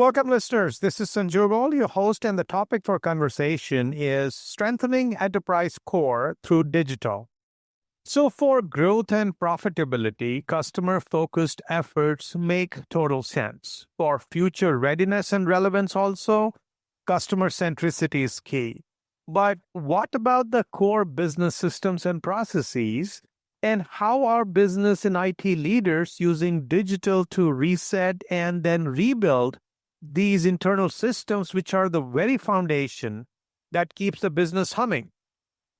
Welcome, listeners. This is Sanjay Gol, your host, and the topic for conversation is strengthening enterprise core through digital. So, for growth and profitability, customer-focused efforts make total sense. For future readiness and relevance also, customer centricity is key. But what about the core business systems and processes? And how are business and IT leaders using digital to reset and then rebuild these internal systems, which are the very foundation that keeps the business humming?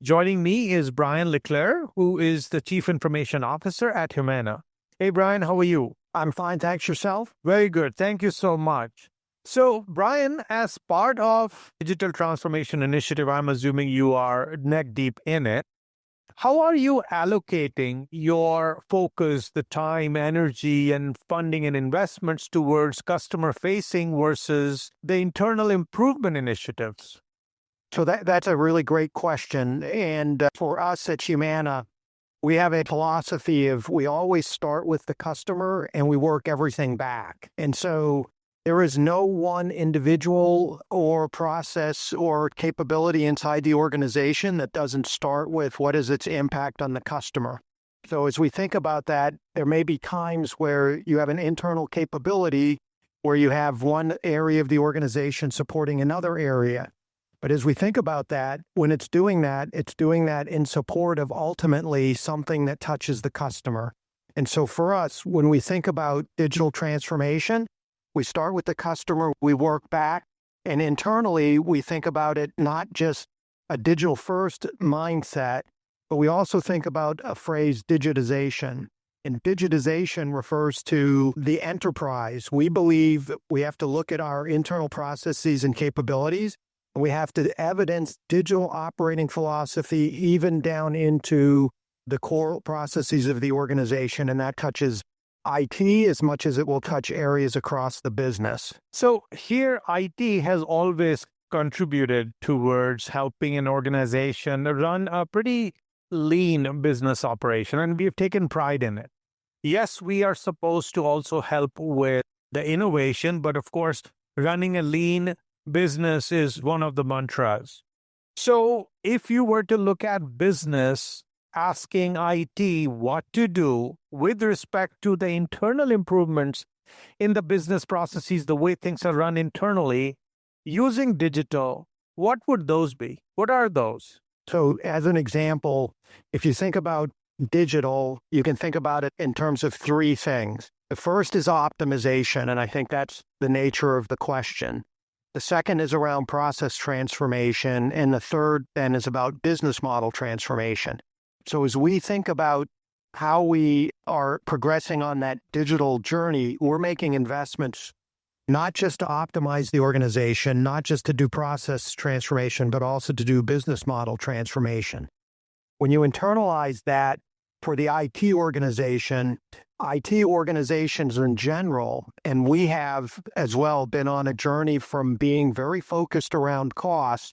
Joining me is Brian LeClaire, who is the Chief Information Officer at Humana. Hey, Brian, how are you? I'm fine, thanks. Yourself? Very good. Thank you so much. So, Brian, as part of digital transformation initiative, I'm assuming you are neck deep in it. How are you allocating your focus, the time, energy, and funding and investments towards customer-facing versus the internal improvement initiatives? So that's a really great question. And for us at Humana, we have a philosophy of we always start with the customer and we work everything back. And so there is no one individual or process or capability inside the organization that doesn't start with what is its impact on the customer. So as we think about that, there may be times where you have an internal capability where you have one area of the organization supporting another area. But as we think about that, when it's doing that in support of ultimately something that touches the customer. And so for us, when we think about digital transformation, we start with the customer, we work back, and internally we think about it not just a digital first mindset, but we also think about a phrase digitization. And digitization refers to the enterprise. We believe we have to look at our internal processes and capabilities, and we have to evidence digital operating philosophy even down into the core processes of the organization, and that touches IT as much as it will touch areas across the business. So here, IT has always contributed towards helping an organization run a pretty lean business operation, and we've taken pride in it. Yes, we are supposed to also help with the innovation, but of course, running a lean business is one of the mantras. So if you were to look at business asking IT what to do with respect to the internal improvements in the business processes, the way things are run internally, using digital, what would those be? What are those? So as an example, if you think about digital, you can think about it in terms of three things. The first is optimization, and I think that's the nature of the question. The second is around process transformation, and the third then is about business model transformation. So as we think about how we are progressing on that digital journey, we're making investments not just to optimize the organization, not just to do process transformation, but also to do business model transformation. When you internalize that for the IT organizations in general, and we have as well been on a journey from being very focused around cost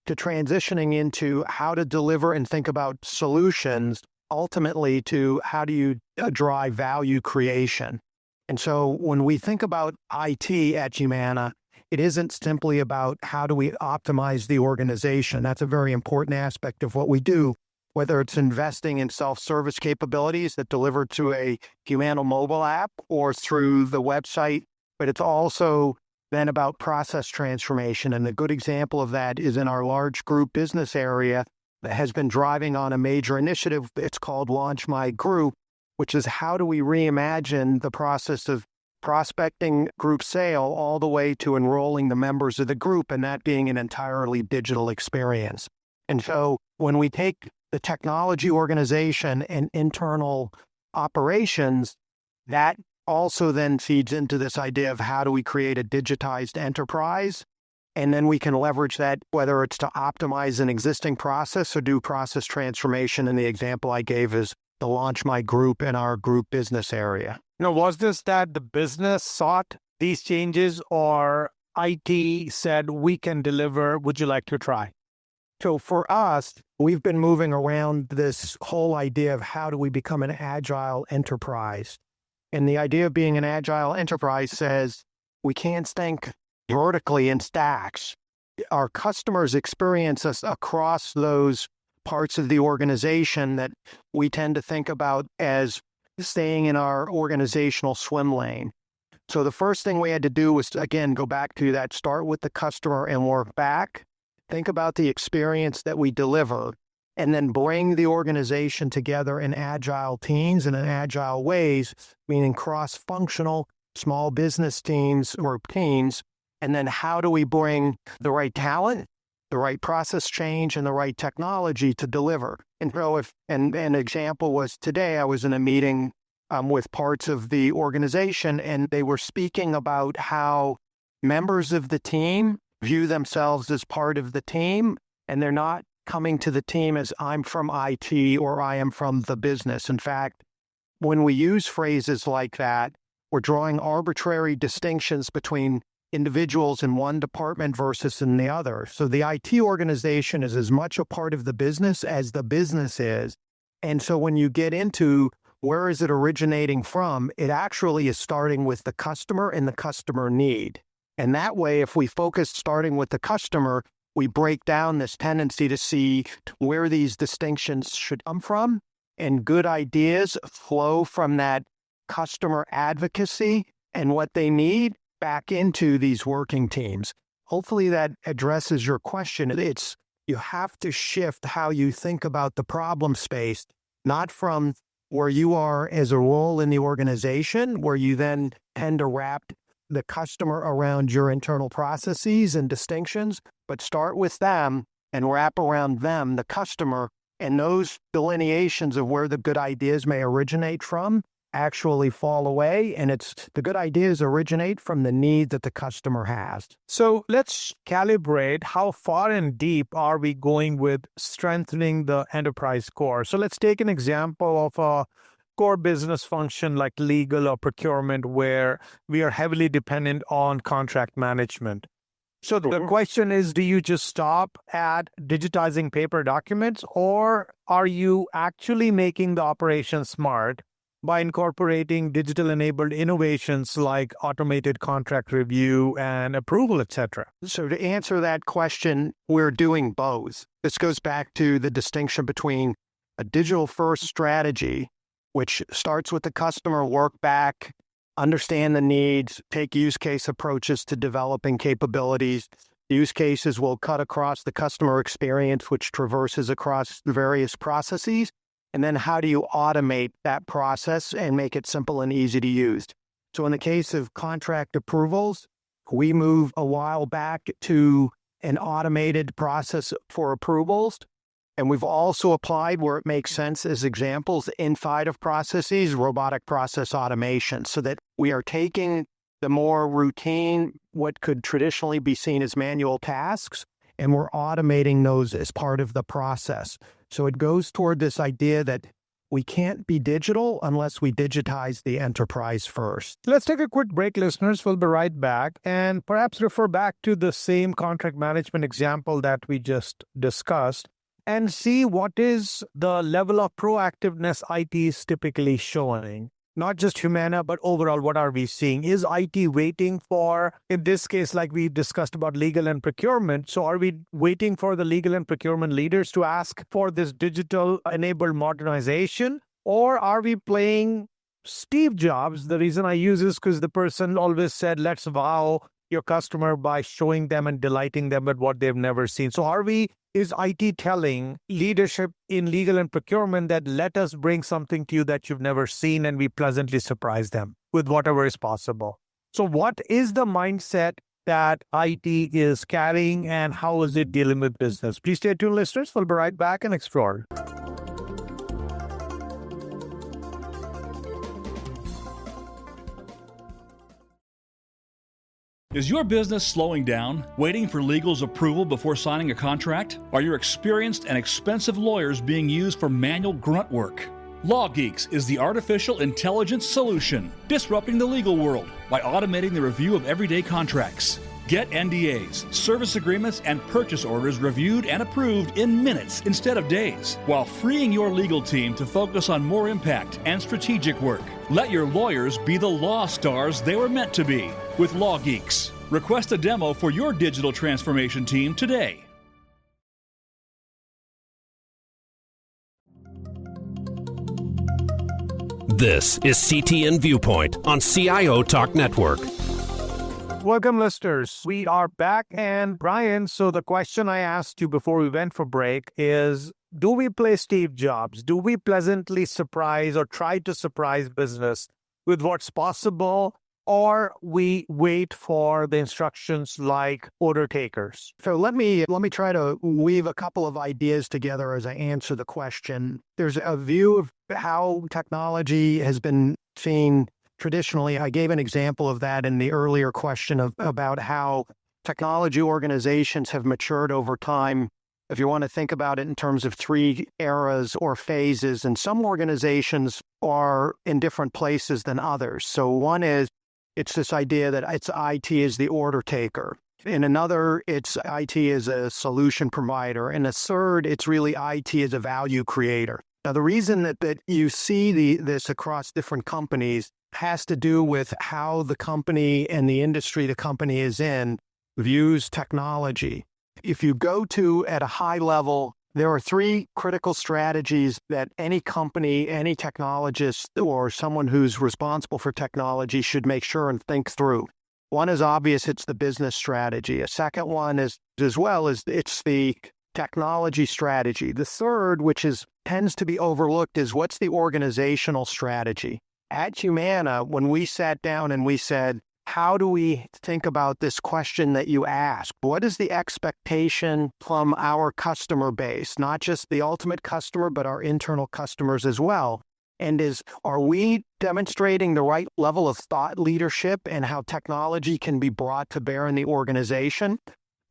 to transitioning into how to deliver and think about solutions, ultimately to how do you drive value creation. And so when we think about IT at Humana, it isn't simply about how do we optimize the organization. That's a very important aspect of what we do, whether it's investing in self-service capabilities that deliver to a Humana mobile app or through the website, but it's also then about process transformation. And a good example of that is in our large group business area that has been driving on a major initiative. It's called Launch My Group, which is how do we reimagine the process of prospecting group sale all the way to enrolling the members of the group, and that being an entirely digital experience. And so when we take the technology organization and internal operations, that also then feeds into this idea of how do we create a digitized enterprise, and then we can leverage that, whether it's to optimize an existing process or do process transformation. And the example I gave is the Launch My Group in our group business area. Now, was this that the business sought these changes or IT said, we can deliver, would you like to try? So for us, we've been moving around this whole idea of how do we become an agile enterprise. And the idea of being an agile enterprise says we can't think vertically in stacks. Our customers experience us across those parts of the organization that we tend to think about as staying in our organizational swim lane. So the first thing we had to do was, again, go back to that, start with the customer and work back. Think about the experience that we deliver, and then bring the organization together in agile teams and in agile ways, meaning cross-functional small business teams or teams. And then how do we bring the right talent, the right process change, and the right technology to deliver? And so if an example was today, I was in a meeting with parts of the organization, and they were speaking about how members of the team view themselves as part of the team, and they're not coming to the team as I'm from IT or I am from the business. In fact, when we use phrases like that, we're drawing arbitrary distinctions between individuals in one department versus in the other. So the IT organization is as much a part of the business as the business is. And so when you get into where is it originating from, it actually is starting with the customer and the customer need. And that way, if we focus starting with the customer, we break down this tendency to see where these distinctions should come from, and good ideas flow from that customer advocacy and what they need back into these working teams. Hopefully that addresses your question. You have to shift how you think about the problem space, not from where you are as a role in the organization, where you then tend to wrap the customer around your internal processes and distinctions, but start with them and wrap around them, the customer, and those delineations of where the good ideas may originate from actually fall away, and it's the good ideas originate from the need that the customer has. So let's calibrate how far and deep are we going with strengthening the enterprise core. So let's take an example of a core business function like legal or procurement, where we are heavily dependent on contract management. So the question is, do you just stop at digitizing paper documents, or are you actually making the operation smart by incorporating digital-enabled innovations like automated contract review and approval, etc.? So to answer that question, we're doing both. This goes back to the distinction between a digital-first strategy, which starts with the customer, work back, understand the needs, take use case approaches to developing capabilities. Use cases will cut across the customer experience, which traverses across the various processes. And then how do you automate that process and make it simple and easy to use? So in the case of contract approvals, we moved a while back to an automated process for approvals. And we've also applied, where it makes sense, as examples inside of processes, robotic process automation, so that we are taking the more routine, what could traditionally be seen as manual tasks, and we're automating those as part of the process. So it goes toward this idea that we can't be digital unless we digitize the enterprise first. Let's take a quick break, listeners. We'll be right back, and perhaps refer back to the same contract management example that we just discussed, and see what is the level of proactiveness IT is typically showing. Not just Humana, but overall, what are we seeing? Is IT waiting for, in this case, like we discussed about legal and procurement, so are we waiting for the legal and procurement leaders to ask for this digital-enabled modernization? Or are we playing Steve Jobs? The reason I use this because the person always said, let's wow your customer by showing them and delighting them with what they've never seen. So is IT telling leadership in legal and procurement that let us bring something to you that you've never seen, and we pleasantly surprise them with whatever is possible? So what is the mindset that IT is carrying, and how is it dealing with business? Please stay tuned, listeners. We'll be right back and explore. Is your business slowing down, waiting for legal's approval before signing a contract? Are your experienced and expensive lawyers being used for manual grunt work? LawGeeks is the artificial intelligence solution, disrupting the legal world by automating the review of everyday contracts. Get NDAs, service agreements, and purchase orders reviewed and approved in minutes instead of days, while freeing your legal team to focus on more impact and strategic work. Let your lawyers be the law stars they were meant to be with Law Geeks. Request a demo for your digital transformation team today. This is CTN Viewpoint on CIO Talk Network. Welcome, listeners. We are back. And Brian, so the question I asked you before we went for break is, do we play Steve Jobs? Do we pleasantly surprise or try to surprise business with what's possible, or we wait for the instructions like order takers? So let me try to weave a couple of ideas together as I answer the question. There's a view of how technology has been seen traditionally. I gave an example of that in the earlier question about how technology organizations have matured over time. If you want to think about it in terms of three eras or phases, and some organizations are in different places than others. So one is, it's this idea that it's IT is the order taker. In another, it's IT is a solution provider. And a third, it's really IT is a value creator. Now, the reason that you see this across different companies has to do with how the company and the industry the company is in views technology. If you go to at a high level, there are three critical strategies that any company, any technologist, or someone who's responsible for technology should make sure and think through. One is obvious, it's the business strategy. A second one is, as well, is it's the technology strategy. The third, which tends to be overlooked, is what's the organizational strategy. At Humana, when we sat down and we said, how do we think about this question that you asked? What is the expectation from our customer base, not just the ultimate customer, but our internal customers as well? And are we demonstrating the right level of thought leadership and how technology can be brought to bear in the organization?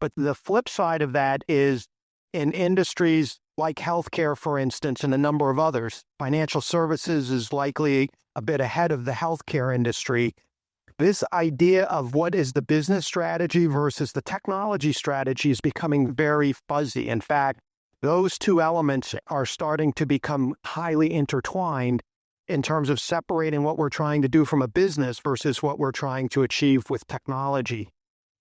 But the flip side of that is in industries like healthcare, for instance, and a number of others, financial services is likely a bit ahead of the healthcare industry. This idea of what is the business strategy versus the technology strategy is becoming very fuzzy. In fact, those two elements are starting to become highly intertwined in terms of separating what we're trying to do from a business versus what we're trying to achieve with technology.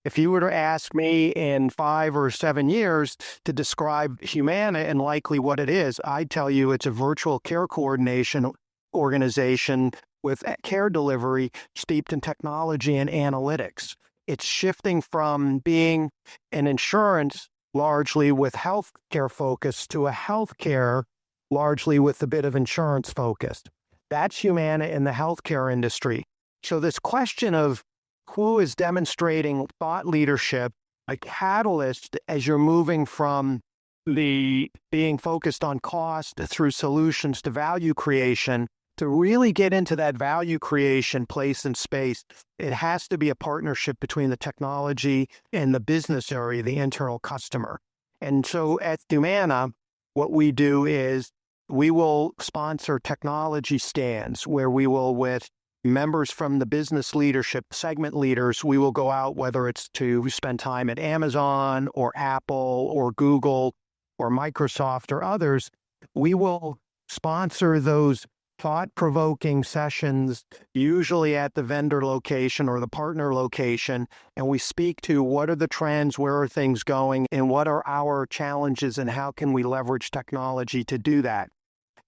If you were to ask me in 5 or 7 years to describe Humana and likely what it is, I'd tell you it's a virtual care coordination organization with care delivery steeped in technology and analytics. It's shifting from being an insurance largely with healthcare focus to a healthcare largely with a bit of insurance focused. That's Humana in the healthcare industry. So this question of who is demonstrating thought leadership, a catalyst as you're moving from the being focused on cost through solutions to value creation, to really get into that value creation place and space, it has to be a partnership between the technology and the business area, the internal customer. And so at Humana, what we do is we will sponsor technology stands where we will, with members from the business leadership, segment leaders, we will go out, whether it's to spend time at Amazon or Apple or Google or Microsoft or others. We will sponsor those thought-provoking sessions, usually at the vendor location or the partner location, and we speak to what are the trends, where are things going, and what are our challenges, and how can we leverage technology to do that.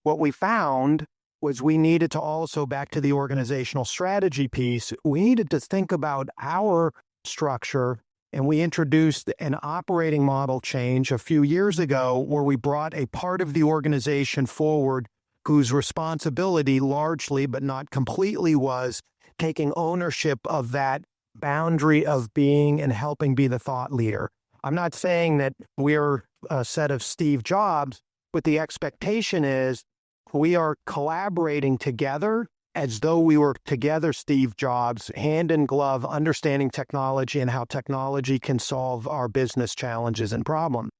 What we found was we needed to also, back to the organizational strategy piece, we needed to think about our structure, and we introduced an operating model change a few years ago where we brought a part of the organization forward whose responsibility largely, but not completely, was taking ownership of that boundary of being and helping be the thought leader. I'm not saying that we're a set of Steve Jobs, but the expectation is we are collaborating together as though we were together Steve Jobs, hand in glove, understanding technology and how technology can solve our business challenges and problems.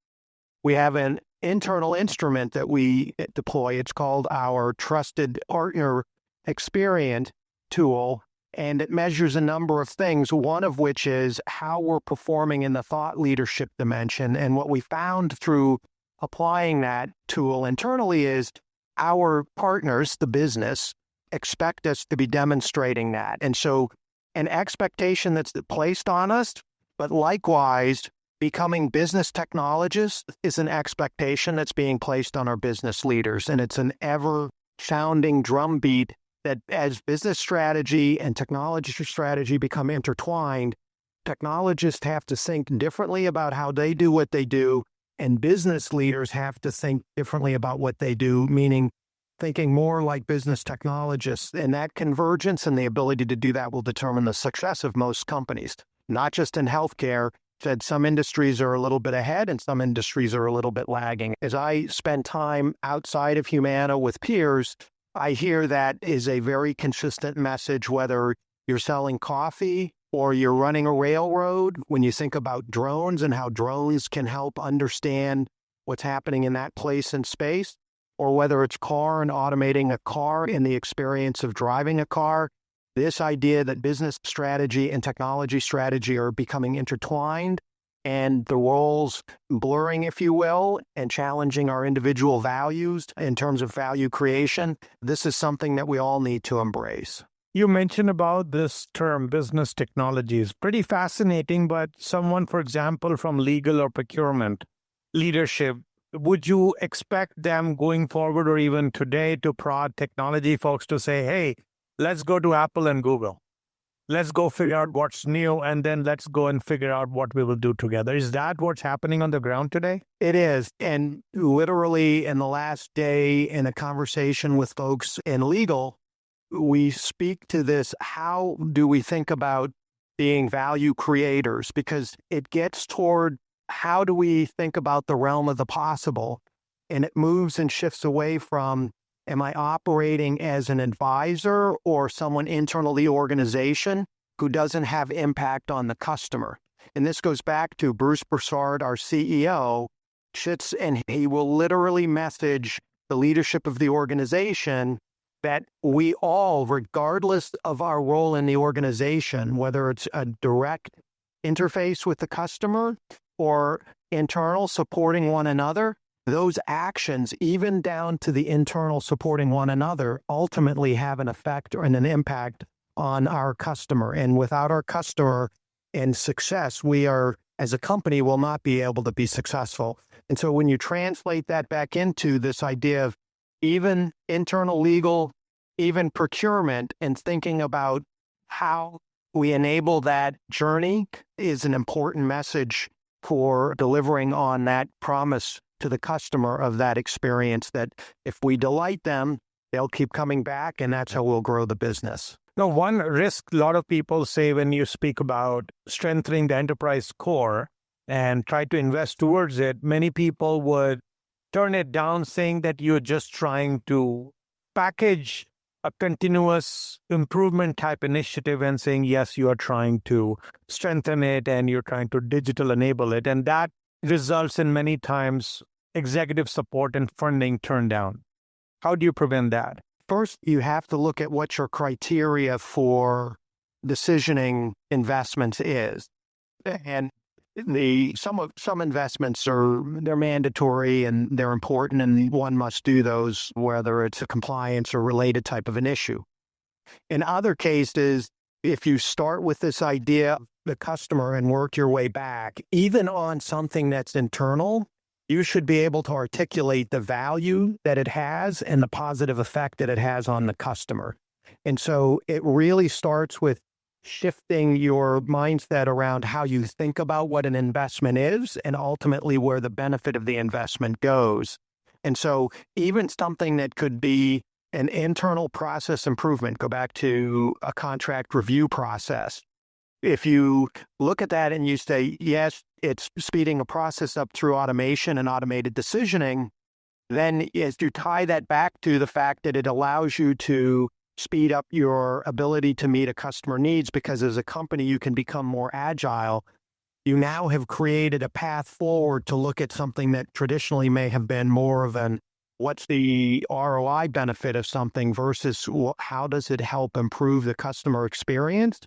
We have an internal instrument that we deploy. It's called our Trusted Partner Experience tool. And it measures a number of things, one of which is how we're performing in the thought leadership dimension. And what we found through applying that tool internally is our partners, the business, expect us to be demonstrating that. And so an expectation that's placed on us, but likewise, becoming business technologists is an expectation that's being placed on our business leaders. And it's an ever-sounding drumbeat that as business strategy and technology strategy become intertwined, technologists have to think differently about how they do what they do, and business leaders have to think differently about what they do, meaning thinking more like business technologists. And that convergence and the ability to do that will determine the success of most companies, not just in healthcare. Said some industries are a little bit ahead and some industries are a little bit lagging. As I spend time outside of Humana with peers, I hear that is a very consistent message, whether you're selling coffee or you're running a railroad. When you think about drones and how drones can help understand what's happening in that place in space, or whether it's car and automating a car in the experience of driving a car, this idea that business strategy and technology strategy are becoming intertwined and the roles blurring, if you will, and challenging our individual values in terms of value creation, this is something that we all need to embrace. You mentioned about this term business technologies. Pretty fascinating, but someone, for example, from legal or procurement leadership, would you expect them going forward or even today to prod technology folks to say, hey, let's go to Apple and Google. Let's go figure out what's new, and then let's go and figure out what we will do together. Is that what's happening on the ground today? It is. And literally in the last day in a conversation with folks in legal, we speak to this. How do we think about being value creators? Because it gets toward how do we think about the realm of the possible? And it moves and shifts away from, am I operating as an advisor or someone internal to the organization who doesn't have impact on the customer? And this goes back to Bruce Broussard, our CEO, sits and he will literally message the leadership of the organization that we all, regardless of our role in the organization, whether it's a direct interface with the customer or internal supporting one another, those actions, even down to the internal supporting one another, ultimately have an effect and an impact on our customer. And without our customer and success, we are, as a company, will not be able to be successful. And so when you translate that back into this idea of even internal legal, even procurement, and thinking about how we enable that journey is an important message for delivering on that promise to the customer of that experience, that if we delight them, they'll keep coming back, and that's how we'll grow the business. Now, one risk a lot of people say when you speak about strengthening the enterprise core and try to invest towards it, many people would turn it down saying that you're just trying to package a continuous improvement type initiative and saying, yes, you are trying to strengthen it and you're trying to digital enable it. And that results in many times executive support and funding turned down. How do you prevent that? First, you have to look at what your criteria for decisioning investments is. And some investments they're mandatory and they're important and one must do those, whether it's a compliance or related type of an issue. In other cases, if you start with this idea of the customer and work your way back, even on something that's internal, you should be able to articulate the value that it has and the positive effect that it has on the customer. And so it really starts with shifting your mindset around how you think about what an investment is and ultimately where the benefit of the investment goes. And so even something that could be an internal process improvement, go back to a contract review process. If you look at that and you say, yes, it's speeding a process up through automation and automated decisioning, then as you tie that back to the fact that it allows you to speed up your ability to meet a customer needs, because as a company, you can become more agile. You now have created a path forward to look at something that traditionally may have been more of an what's the ROI benefit of something versus how does it help improve the customer experience?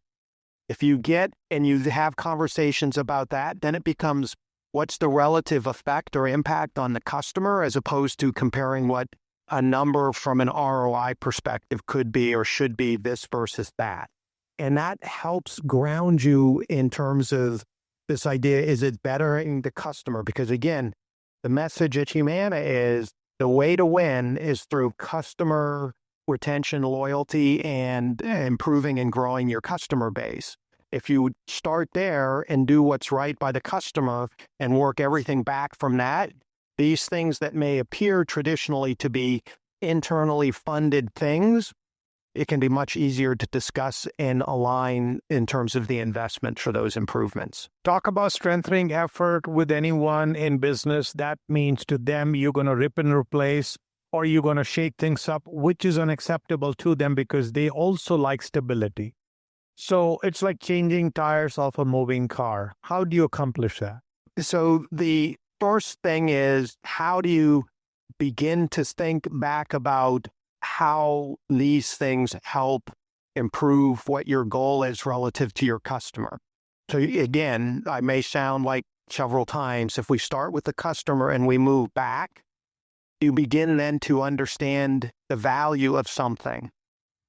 If you get and you have conversations about that, then it becomes what's the relative effect or impact on the customer as opposed to comparing what a number from an ROI perspective could be or should be this versus that. And that helps ground you in terms of this idea, is it bettering the customer? Because again, the message at Humana is the way to win is through customer retention, loyalty, and improving and growing your customer base. If you start there and do what's right by the customer and work everything back from that, these things that may appear traditionally to be internally funded things, it can be much easier to discuss and align in terms of the investment for those improvements. Talk about strengthening effort with anyone in business. That means to them, you're going to rip and replace, or you're going to shake things up, which is unacceptable to them because they also like stability. So it's like changing tires off a moving car. How do you accomplish that? So the first thing is, how do you begin to think back about how these things help improve what your goal is relative to your customer? So again, I may sound like several times, if we start with the customer and we move back, you begin then to understand the value of something.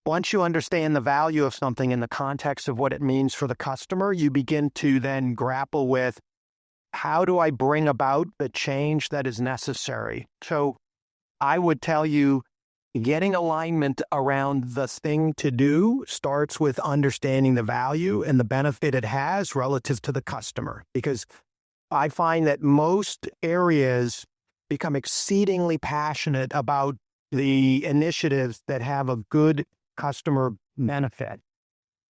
Once you understand the value of something in the context of what it means for the customer, you begin to then grapple with, how do I bring about the change that is necessary? So I would tell you, getting alignment around the thing to do starts with understanding the value and the benefit it has relative to the customer. Because I find that most areas become exceedingly passionate about the initiatives that have a good customer benefit,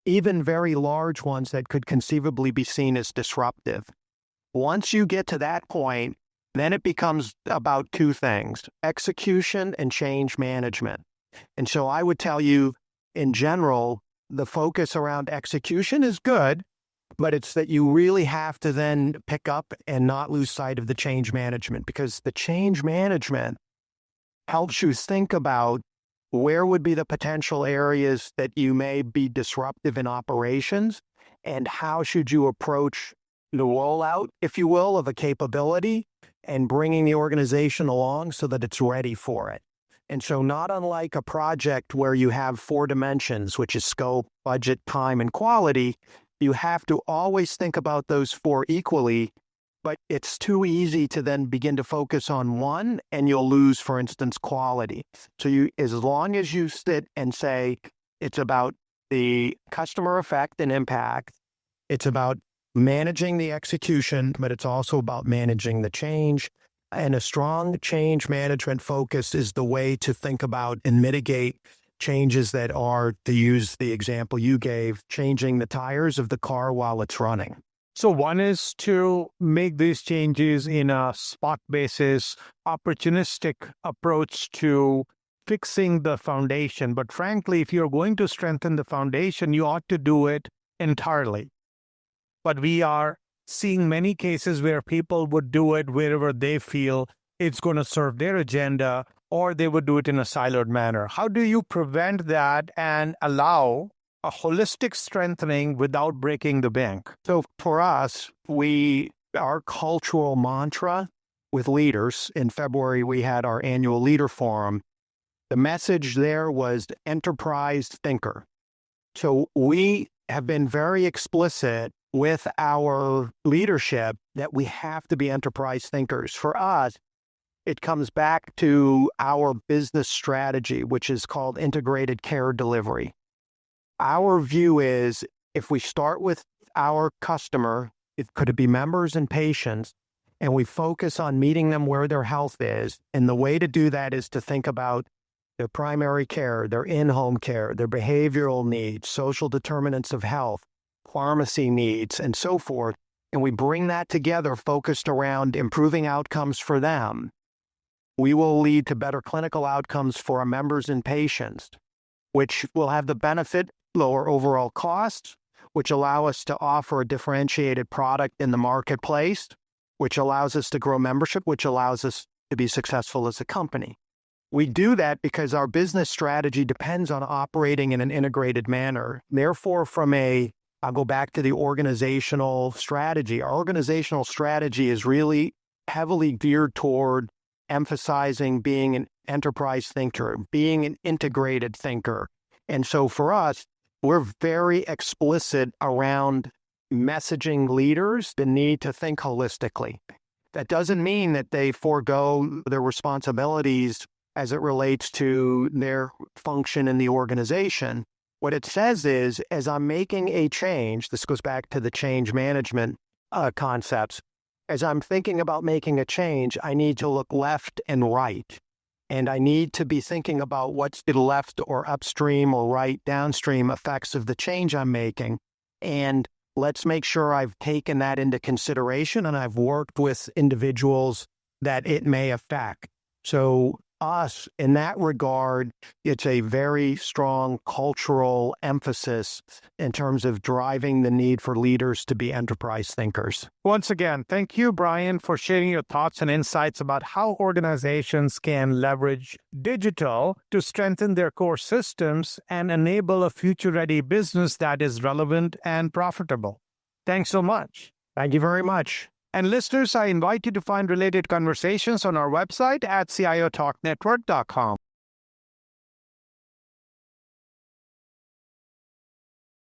even very large ones that could conceivably be seen as disruptive. Once you get to that point, then it becomes about two things: execution and change management. And so I would tell you, in general, the focus around execution is good, but it's that you really have to then pick up and not lose sight of the change management, because the change management helps you think about where would be the potential areas that you may be disruptive in operations, and how should you approach the rollout, if you will, of a capability and bringing the organization along so that it's ready for it. And so not unlike a project where you have 4 dimensions, which is scope, budget, time, and quality, you have to always think about those 4 equally, but it's too easy to then begin to focus on one and you'll lose, for instance, quality. So as long as you sit and say, it's about the customer effect and impact, it's about managing the execution, but it's also about managing the change. And a strong change management focus is the way to think about and mitigate changes that are, to use the example you gave, changing the tires of the car while it's running. So one is to make these changes in a spot basis, opportunistic approach to fixing the foundation. But frankly, if you're going to strengthen the foundation, you ought to do it entirely. But we are seeing many cases where people would do it wherever they feel it's going to serve their agenda, or they would do it in a siloed manner. How do you prevent that and allow a holistic strengthening without breaking the bank? So for us, our cultural mantra with leaders, in February, we had our annual leader forum. The message there was enterprise thinker. So we have been very explicit with our leadership that we have to be enterprise thinkers. For us, it comes back to our business strategy, which is called integrated care delivery. Our view is, if we start with our customer, it could be members and patients, and we focus on meeting them where their health is. And the way to do that is to think about their primary care, their in-home care, their behavioral needs, social determinants of health, pharmacy needs, and so forth. And we bring that together, focused around improving outcomes for them. We will lead to better clinical outcomes for our members and patients, which will have the benefit, lower overall costs, which allow us to offer a differentiated product in the marketplace, which allows us to grow membership, which allows us to be successful as a company. We do that because our business strategy depends on operating in an integrated manner. Therefore, I'll go back to the organizational strategy. Our organizational strategy is really heavily geared toward emphasizing being an enterprise thinker, being an integrated thinker. And so for us, we're very explicit around messaging leaders the need to think holistically. That doesn't mean that they forego their responsibilities as it relates to their function in the organization. What it says is, as I'm making a change, this goes back to the change management concepts, as I'm thinking about making a change, I need to look left and right. And I need to be thinking about what's the left or upstream or right downstream effects of the change I'm making. And let's make sure I've taken that into consideration and I've worked with individuals that it may affect. So us, in that regard, it's a very strong cultural emphasis in terms of driving the need for leaders to be enterprise thinkers. Once again, thank you, Brian, for sharing your thoughts and insights about how organizations can leverage digital to strengthen their core systems and enable a future-ready business that is relevant and profitable. Thanks so much. Thank you very much. And listeners, I invite you to find related conversations on our website at ciotalknetwork.com.